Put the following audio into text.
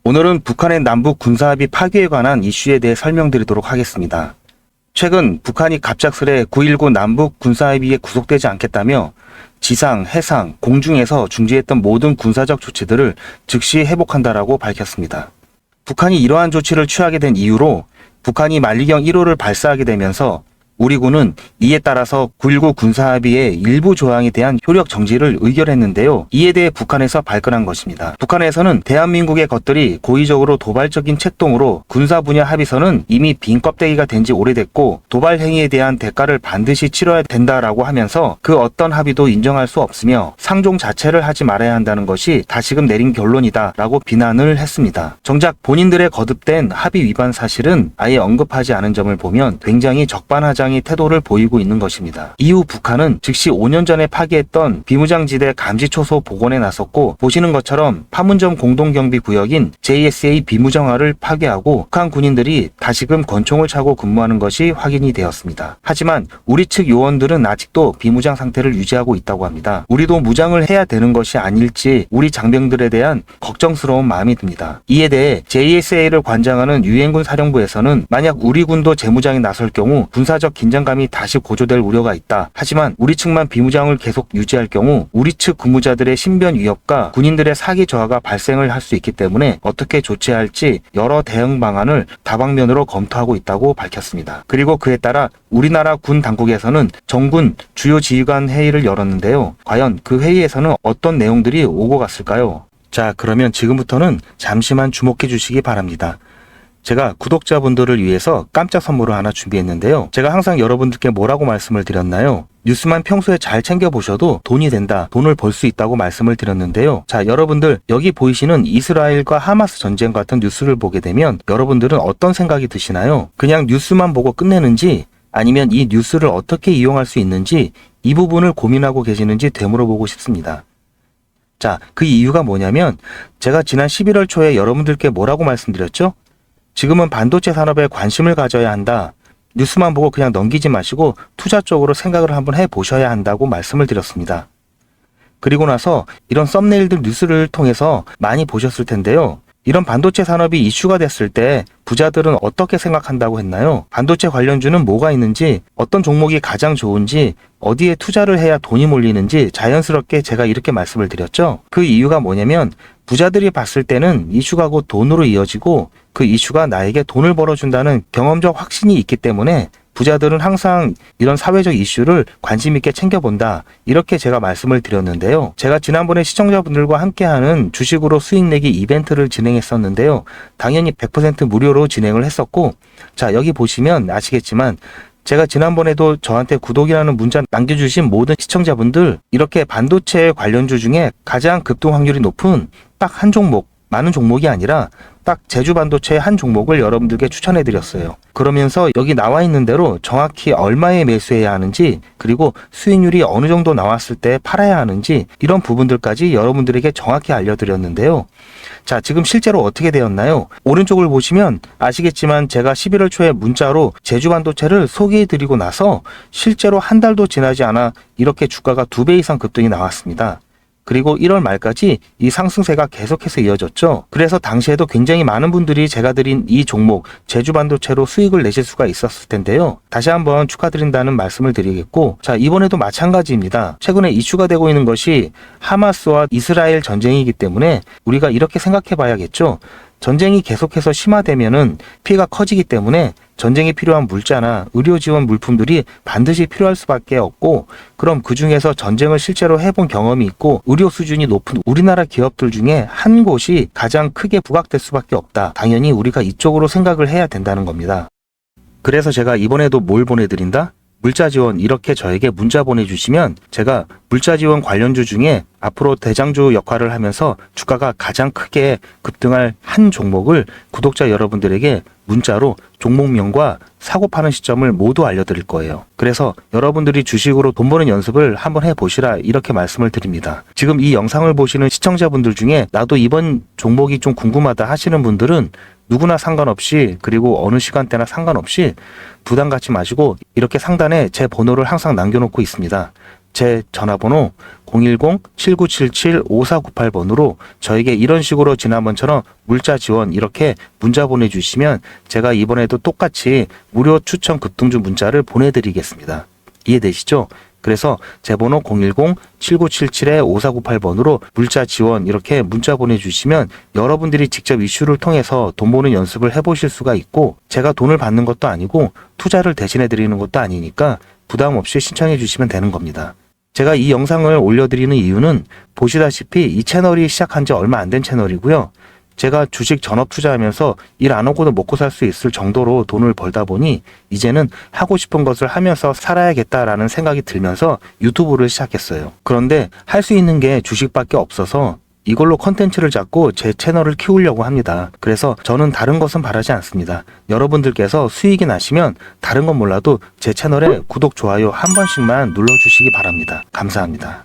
오늘은 북한의 남북 군사합의 파기에 관한 이슈에 대해 설명드리도록 하겠습니다. 최근 북한이 갑작스레 9.19 남북 군사합의에 구속되지 않겠다며 지상, 해상, 공중에서 중지했던 모든 군사적 조치들을 즉시 회복한다라고 밝혔습니다. 북한이 이러한 조치를 취하게 된 이유로 북한이 만리경 1호를 발사하게 되면서 우리 군은 이에 따라서 9.19 군사합의의 일부 조항에 대한 효력 정지를 의결했는데요. 이에 대해 북한에서 발끈한 것입니다. 북한에서는 대한민국의 것들이 고의적으로 도발적인 책동으로 군사 분야 합의서는 이미 빈 껍데기가 된 지 오래됐고 도발 행위에 대한 대가를 반드시 치러야 된다라고 하면서 그 어떤 합의도 인정할 수 없으며 상종 자체를 하지 말아야 한다는 것이 다시금 내린 결론이다라고 비난을 했습니다. 정작 본인들의 거듭된 합의 위반 사실은 아예 언급하지 않은 점을 보면 굉장히 적반하장 태도를 보이고 있는 것입니다. 이후 북한은 즉시 5년 전에 파기했던 비무장지대 감지초소 복원에 나섰고 보시는 것처럼 파문점 공동경비구역인 JSA 비무장화를 파괴하고 북한 군인들이 다시금 권총을 차고 근무하는 것이 확인이 되었습니다. 하지만 우리 측 요원들은 아직도 비무장 상태를 유지하고 있다고 합니다. 우리도 무장을 해야 되는 것이 아닐지 우리 장병들에 대한 걱정스러운 마음이 듭니다. 이에 대해 JSA를 관장하는 유엔군 사령부에서는 만약 우리 군도 재무장에 나설 경우 군사적 긴장감이 다시 고조될 우려가 있다. 하지만 우리 측만 비무장을 계속 유지할 경우 우리 측 근무자들의 신변 위협과 군인들의 사기 저하가 발생을 할 수 있기 때문에 어떻게 조치할지 여러 대응 방안을 다방면으로 검토하고 있다고 밝혔습니다. 그리고 그에 따라 우리나라 군 당국에서는 정군 주요 지휘관 회의를 열었는데요. 과연 그 회의에서는 어떤 내용들이 오고 갔을까요? 자, 그러면 지금부터는 잠시만 주목해 주시기 바랍니다. 제가 구독자분들을 위해서 깜짝 선물을 하나 준비했는데요. 제가 항상 여러분들께 뭐라고 말씀을 드렸나요? 뉴스만 평소에 잘 챙겨보셔도 돈이 된다, 돈을 벌 수 있다고 말씀을 드렸는데요. 자, 여러분들 여기 보이시는 이스라엘과 하마스 전쟁 같은 뉴스를 보게 되면 여러분들은 어떤 생각이 드시나요? 그냥 뉴스만 보고 끝내는지 아니면 이 뉴스를 어떻게 이용할 수 있는지 이 부분을 고민하고 계시는지 되물어보고 싶습니다. 자, 그 이유가 뭐냐면 제가 지난 11월 초에 여러분들께 뭐라고 말씀드렸죠? 지금은 반도체 산업에 관심을 가져야 한다. 뉴스만 보고 그냥 넘기지 마시고 투자 쪽으로 생각을 한번 해보셔야 한다고 말씀을 드렸습니다. 그리고 나서 이런 썸네일들 뉴스를 통해서 많이 보셨을 텐데요. 이런 반도체 산업이 이슈가 됐을 때 부자들은 어떻게 생각한다고 했나요? 반도체 관련주는 뭐가 있는지, 어떤 종목이 가장 좋은지, 어디에 투자를 해야 돈이 몰리는지 자연스럽게 제가 이렇게 말씀을 드렸죠. 그 이유가 뭐냐면 부자들이 봤을 때는 이슈가 곧 돈으로 이어지고 그 이슈가 나에게 돈을 벌어준다는 경험적 확신이 있기 때문에 부자들은 항상 이런 사회적 이슈를 관심 있게 챙겨본다. 이렇게 제가 말씀을 드렸는데요. 제가 지난번에 시청자분들과 함께하는 주식으로 수익 내기 이벤트를 진행했었는데요. 당연히 100% 무료로 진행을 했었고, 자, 여기 보시면 아시겠지만 제가 지난번에도 저한테 구독이라는 문자 남겨주신 모든 시청자분들 이렇게 반도체 관련주 중에 가장 급등 확률이 높은 딱 한 종목, 많은 종목이 아니라 딱 제주 반도체의 한 종목을 여러분들께 추천해 드렸어요. 그러면서 여기 나와 있는 대로 정확히 얼마에 매수해야 하는지, 그리고 수익률이 어느 정도 나왔을 때 팔아야 하는지 이런 부분들까지 여러분들에게 정확히 알려드렸는데요. 자, 지금 실제로 어떻게 되었나요? 오른쪽을 보시면 아시겠지만 제가 11월 초에 문자로 제주 반도체를 소개해 드리고 나서 실제로 한 달도 지나지 않아 이렇게 주가가 2배 이상 급등이 나왔습니다. 그리고 1월 말까지 이 상승세가 계속해서 이어졌죠. 그래서 당시에도 굉장히 많은 분들이 제가 드린 이 종목 제주 반도체로 수익을 내실 수가 있었을 텐데요. 다시 한번 축하드린다는 말씀을 드리겠고, 자, 이번에도 마찬가지입니다. 최근에 이슈가 되고 있는 것이 하마스와 이스라엘 전쟁이기 때문에 우리가 이렇게 생각해 봐야겠죠. 전쟁이 계속해서 심화되면은 피해가 커지기 때문에 전쟁에 필요한 물자나 의료 지원 물품들이 반드시 필요할 수밖에 없고, 그럼 그 중에서 전쟁을 실제로 해본 경험이 있고 의료 수준이 높은 우리나라 기업들 중에 한 곳이 가장 크게 부각될 수밖에 없다. 당연히 우리가 이쪽으로 생각을 해야 된다는 겁니다. 그래서 제가 이번에도 뭘 보내드린다? 물자 지원, 이렇게 저에게 문자 보내주시면 제가 물자 지원 관련주 중에 앞으로 대장주 역할을 하면서 주가가 가장 크게 급등할 한 종목을 구독자 여러분들에게 문자로 종목명과 사고 파는 시점을 모두 알려드릴 거예요. 그래서 여러분들이 주식으로 돈 버는 연습을 한번 해보시라, 이렇게 말씀을 드립니다. 지금 이 영상을 보시는 시청자분들 중에 나도 이번 종목이 좀 궁금하다 하시는 분들은 누구나 상관없이, 그리고 어느 시간대나 상관없이 부담 갖지 마시고 이렇게 상단에 제 번호를 항상 남겨놓고 있습니다. 제 전화번호 010-7977-5498번으로 저에게 이런 식으로 지난번처럼 물자 지원 이렇게 문자 보내주시면 제가 이번에도 똑같이 무료 추천 급등주 문자를 보내드리겠습니다. 이해되시죠? 그래서 제 번호 010-7977-5498번으로 물자 지원 이렇게 문자 보내주시면 여러분들이 직접 이슈를 통해서 돈 버는 연습을 해보실 수가 있고, 제가 돈을 받는 것도 아니고 투자를 대신해 드리는 것도 아니니까 부담 없이 신청해 주시면 되는 겁니다. 제가 이 영상을 올려드리는 이유는 보시다시피 이 채널이 시작한 지 얼마 안 된 채널이고요. 제가 주식 전업 투자하면서 일 안 하고도 먹고 살 수 있을 정도로 돈을 벌다 보니 이제는 하고 싶은 것을 하면서 살아야겠다라는 생각이 들면서 유튜브를 시작했어요. 그런데 할 수 있는 게 주식밖에 없어서 이걸로 컨텐츠를 잡고 제 채널을 키우려고 합니다. 그래서 저는 다른 것은 바라지 않습니다. 여러분들께서 수익이 나시면 다른 건 몰라도 제 채널에 구독, 좋아요 한 번씩만 눌러주시기 바랍니다. 감사합니다.